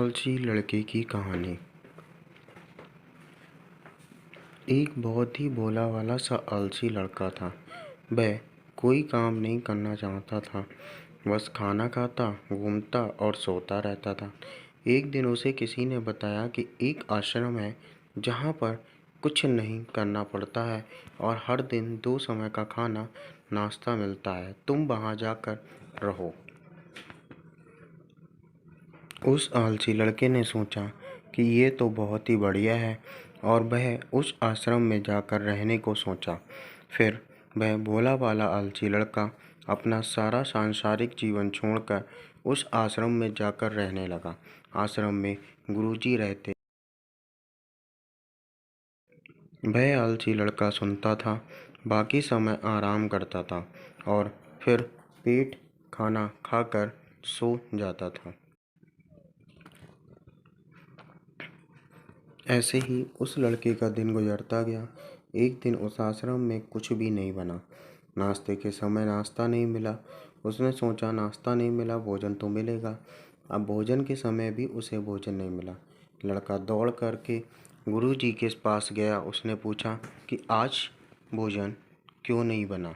आलसी लड़के की कहानी। एक बहुत ही भोला वाला सा आलसी लड़का था। वह कोई काम नहीं करना चाहता था, बस खाना खाता, घूमता और सोता रहता था। एक दिन उसे किसी ने बताया कि एक आश्रम है जहाँ पर कुछ नहीं करना पड़ता है और हर दिन 2 समय का खाना नाश्ता मिलता है। तुम वहाँ जाकर रहो। उस आलसी लड़के ने सोचा कि ये तो बहुत ही बढ़िया है और वह उस आश्रम में जाकर रहने को सोचा। फिर वह भोला भाला आलसी लड़का अपना सारा सांसारिक जीवन छोड़कर उस आश्रम में जाकर रहने लगा। आश्रम में गुरुजी रहते। वह आलसी लड़का सुनता था, बाकी समय आराम करता था और फिर पेट खाना खाकर सो जाता था। ऐसे ही उस लड़के का दिन गुजरता गया। एक दिन उस आश्रम में कुछ भी नहीं बना। नाश्ते के समय नाश्ता नहीं मिला। उसने सोचा नाश्ता नहीं मिला, भोजन तो मिलेगा। अब भोजन के समय भी उसे भोजन नहीं मिला। लड़का दौड़ करके गुरुजी के पास गया। उसने पूछा कि आज भोजन क्यों नहीं बना।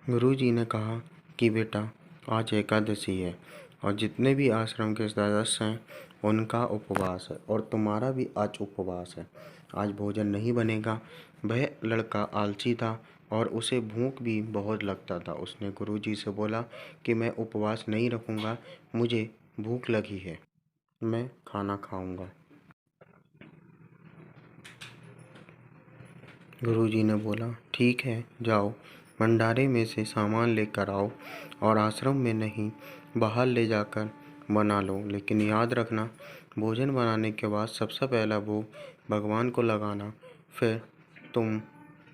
गुरुजी ने कहा कि बेटा, आज एकादशी है और जितने भी आश्रम के सदस्य हैं उनका उपवास है और तुम्हारा भी आज उपवास है। आज भोजन नहीं बनेगा। वह लड़का आलसी था और उसे भूख भी बहुत लगता था। उसने गुरुजी से बोला कि मैं उपवास नहीं रखूँगा, मुझे भूख लगी है, मैं खाना खाऊँगा। गुरुजी ने बोला ठीक है, जाओ भंडारे में से सामान लेकर आओ और आश्रम में नहीं, बाहर ले जाकर बना लो। लेकिन याद रखना, भोजन बनाने के बाद सबसे पहला भोग भगवान को लगाना, फिर तुम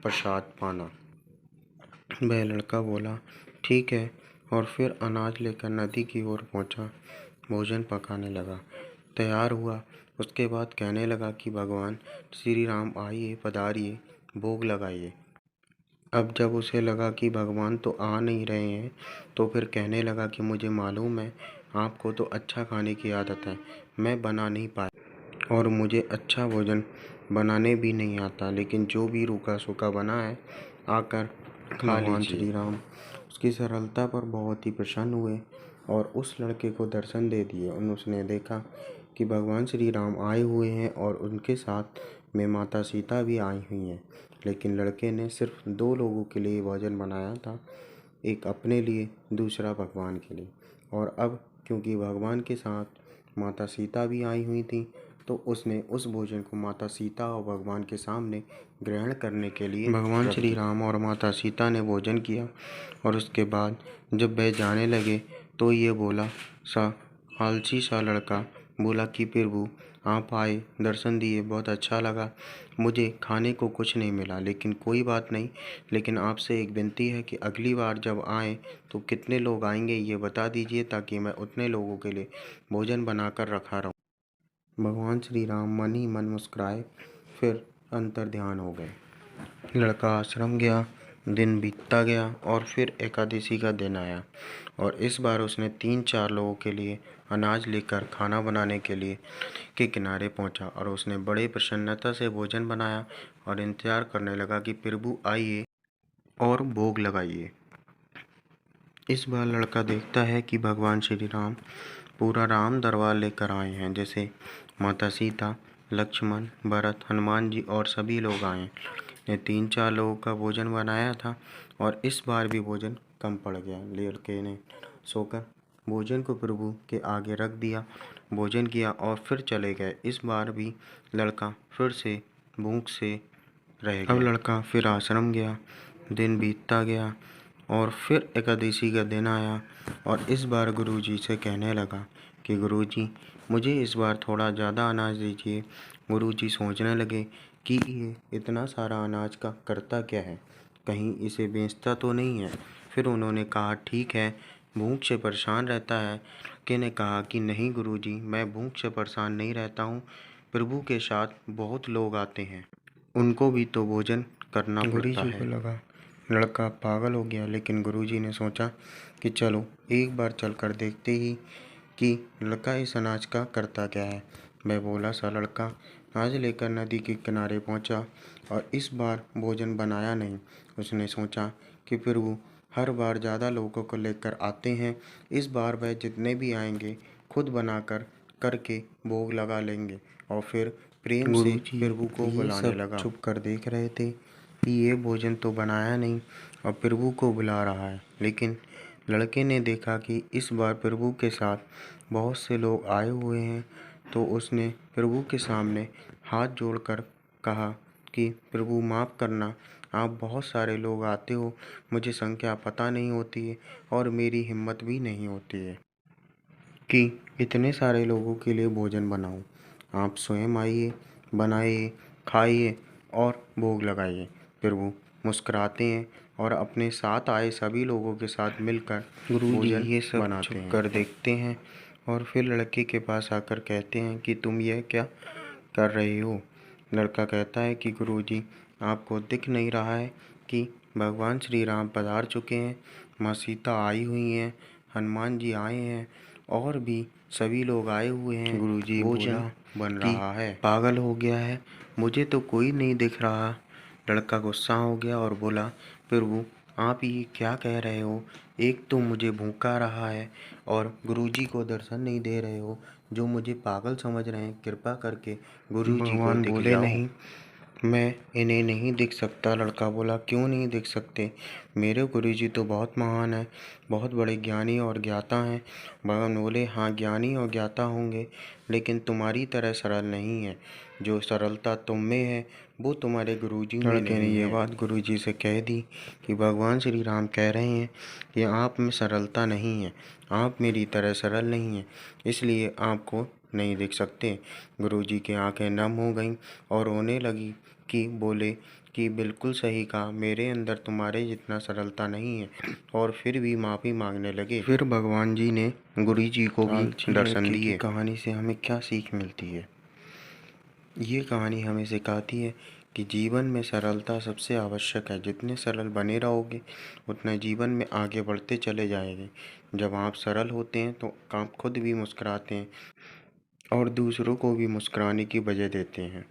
प्रसाद पाना। वह लड़का बोला ठीक है और फिर अनाज लेकर नदी की ओर पहुंचा। भोजन पकाने लगा, तैयार हुआ। उसके बाद कहने लगा कि भगवान श्री राम आइए, पधारिए, भोग लगाइए। अब जब उसे लगा कि भगवान तो आ नहीं रहे हैं, तो फिर कहने लगा कि मुझे मालूम है आपको तो अच्छा खाने की आदत है, मैं बना नहीं पाया और मुझे अच्छा भोजन बनाने भी नहीं आता, लेकिन जो भी रूखा सूखा बना है आकर खा लीजिए। भगवान श्री राम उसकी सरलता पर बहुत ही प्रसन्न हुए और उस लड़के को दर्शन दे दिए। उसने देखा कि भगवान श्री राम आए हुए हैं और उनके साथ में माता सीता भी आई हुई हैं। लेकिन लड़के ने सिर्फ 2 लोगों के लिए भोजन बनाया था, एक अपने लिए, दूसरा भगवान के लिए। और अब क्योंकि भगवान के साथ माता सीता भी आई हुई थी, तो उसने उस भोजन को माता सीता और भगवान के सामने ग्रहण करने के लिए भगवान श्री राम और माता सीता ने भोजन किया। और उसके बाद जब वह जाने लगे तो ये बोला सा आलसी सा लड़का बोला कि प्रभु आप आए, दर्शन दिए, बहुत अच्छा लगा। मुझे खाने को कुछ नहीं मिला, लेकिन कोई बात नहीं। लेकिन आपसे एक विनती है कि अगली बार जब आएँ तो कितने लोग आएंगे ये बता दीजिए, ताकि मैं उतने लोगों के लिए भोजन बनाकर रखा रहूं। भगवान श्री राम मन ही मन मुस्कुराए, फिर अंतर ध्यान हो गए। लड़का आश्रम गया, दिन बीतता गया और फिर एकादशी का दिन आया और इस बार उसने 3-4 लोगों के लिए अनाज लेकर खाना बनाने के लिए के किनारे पहुंचा और उसने बड़े प्रसन्नता से भोजन बनाया और इंतजार करने लगा कि प्रभु आइए और भोग लगाइए। इस बार लड़का देखता है कि भगवान श्री राम पूरा राम दरबार लेकर आए हैं, जैसे माता सीता, लक्ष्मण, भरत, हनुमान जी और सभी लोग आए ने 3-4 लोगों का भोजन बनाया था और इस बार भी भोजन कम पड़ गया। लड़के ने सोकर भोजन को प्रभु के आगे रख दिया, भोजन किया और फिर चले गए। इस बार भी लड़का फिर से भूख से रह गया। अब लड़का फिर आश्रम गया, दिन बीतता गया और फिर एकादशी का दिन आया और इस बार गुरुजी से कहने लगा कि गुरुजी मुझे इस बार थोड़ा ज़्यादा अनाज दीजिए। गुरुजी सोचने लगे कि ये इतना सारा अनाज का करता क्या है, कहीं इसे बेचता तो नहीं है। फिर उन्होंने कहा ठीक है, भूख से परेशान रहता है। लड़के ने कहा कि नहीं गुरुजी, मैं भूख से परेशान नहीं रहता हूँ, प्रभु के साथ बहुत लोग आते हैं, उनको भी तो भोजन करना पड़ता है। गुरुजी को लगा लड़का पागल हो गया, लेकिन गुरुजी ने सोचा कि चलो एक बार चलकर देखते ही कि लड़का इस अनाज का करता क्या है। वह भोला सा लड़का अनाज लेकर नदी के किनारे पहुंचा और इस बार भोजन बनाया नहीं। उसने सोचा कि प्रभु हर बार ज़्यादा लोगों को लेकर आते हैं, इस बार वह जितने भी आएंगे खुद बनाकर करके भोग लगा लेंगे। और फिर प्रेम से प्रभु को बुलाने लगा। छुप कर देख रहे थे कि ये भोजन तो बनाया नहीं और प्रभु को बुला रहा है, लेकिन लड़के ने देखा कि इस बार प्रभु के साथ बहुत से लोग आए हुए हैं, तो उसने प्रभु के सामने हाथ जोड़कर कहा कि प्रभु माफ़ करना, आप बहुत सारे लोग आते हो, मुझे संख्या पता नहीं होती है और मेरी हिम्मत भी नहीं होती है कि इतने सारे लोगों के लिए भोजन बनाऊं। आप स्वयं आइए, बनाइए, खाइए और भोग लगाइए। प्रभु मुस्कुराते हैं और अपने साथ आए सभी लोगों के साथ मिलकर भोजन ये सब बनाते हैं। कर देखते हैं और फिर लड़के के पास आकर कहते हैं कि तुम यह क्या कर रहे हो। लड़का कहता है कि गुरुजी, आपको दिख नहीं रहा है कि भगवान श्री राम पधार चुके हैं, माँ सीता आई हुई हैं, हनुमान जी आए हैं और भी सभी लोग आए हुए हैं। गुरुजी भोजन बन रहा है। पागल हो गया है, मुझे तो कोई नहीं दिख रहा। लड़का गुस्सा हो गया और बोला, प्रभु आप ये क्या कह रहे हो? एक तो मुझे भूखा रहा है और गुरुजी को दर्शन नहीं दे रहे हो, जो मुझे पागल समझ रहे हैं। कृपा करके गुरुजी को दिख जाओ। नहीं, मैं इन्हें नहीं दिख सकता। लड़का बोला, क्यों नहीं दिख सकते? मेरे गुरुजी तो बहुत महान है, बहुत बड़े ज्ञानी और ज्ञाता हैं। भगवान बोले, हाँ ज्ञानी और ज्ञाता होंगे, लेकिन तुम्हारी तरह सरल नहीं है। जो सरलता तुम में है वो तुम्हारे गुरुजी में नहीं है। लड़के ने ये बात गुरुजी से कह दी कि भगवान श्री राम कह रहे हैं कि आप में सरलता नहीं है, आप मेरी तरह सरल नहीं हैं, इसलिए आपको नहीं देख सकते। गुरुजी की आंखें नम हो गईं और रोने लगी कि बोले कि बिल्कुल सही कहा, मेरे अंदर तुम्हारे जितना सरलता नहीं है, और फिर भी माफ़ी मांगने लगे। फिर भगवान जी ने गुरुजी को भी दर्शन दिए। कहानी से हमें क्या सीख मिलती है? ये कहानी हमें सिखाती है कि जीवन में सरलता सबसे आवश्यक है। जितने सरल बने रहोगे उतना जीवन में आगे बढ़ते चले जाएंगे। जब आप सरल होते हैं तो आप खुद भी मुस्कुराते हैं और दूसरों को भी मुस्कुराने की वजह देते हैं।